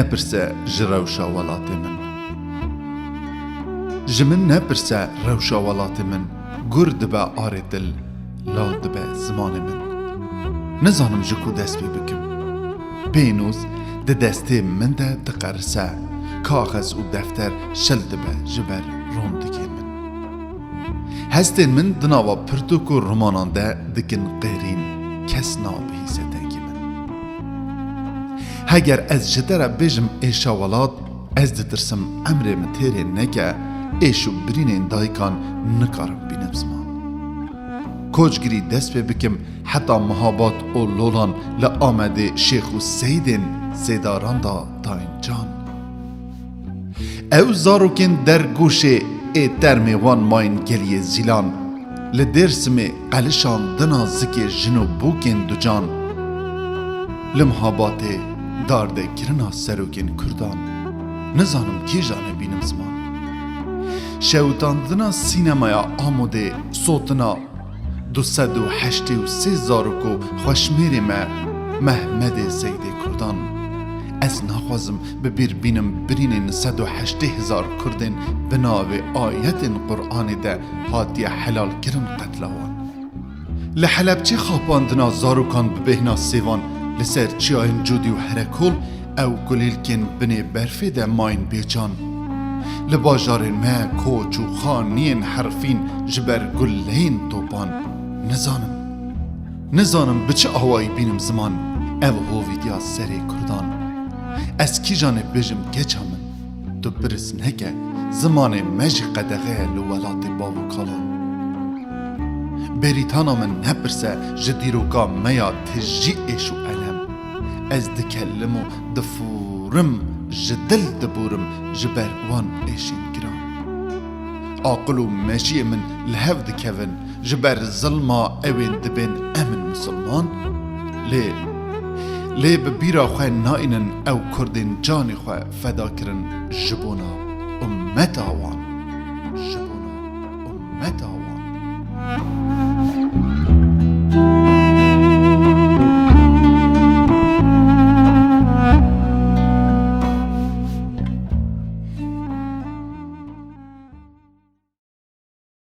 نپرسه جروشا ولات من جمن نپرسه روشا ولات من گرد با آر دل لاد با زمان من نزانم جکو دست بی بکم پینوز ده دسته من ده دقرسه کاغذ و دفتر شلد با جبر روندگی من هستین من دناوا پرتوک و رومانان ده دکن قیرین کس نابیزه دنگی من هگر از جدره بیجم ایشا ولاد از دترسم امر متیره نگه ایشو برین دایکان نکارم بینم زمان کوچگری دست بکم حتی محابات و لولان لآمده شیخ و سیدین سیداران دا تاین جان او زاروکن در گوشه ای ترمیوان ماین گلیه زیلان لدرسم قلشان دنا زکی جنو بوکن دو جان لمحابات دارده گرنا سروکن کردان نزانم کی جانه بینم زمان شوتاندنا سینمایا آموده صوتنا 283 زارکو خوشمیر ما محمد زید کردان از نخوازم ببیر بینم برین 180,000 کردن بناوی آیت قرآن ده هاتی حلال کرن قتلوان لحلب چی خواباندنا زاروکان ببهنا سیوان لسر چی آین جودی و حرکول او گلیل کن بنی برفی ده ماین بیجان لباجارین ما کوچ و خانین حرفین جبر گلین توپان نزانم بچه آوایی بینم زمان او هویدیا سری کردان از کی جانب بجم گچه من تو برس نگه زمان مجی قدغه لولات بابو کالان بریتانا من نپرسه جدیروکا میا تجی ایشو علم از دکلمو دفورم جدل دبورم جبر وان ایشین گرام عاقلو مجی من لهو دکوین جبر ظلما اوین دبین امن مسلمان لی ببیرا خواه نائنن او کردین جانی خواه فدا کرن جبونا امت آوان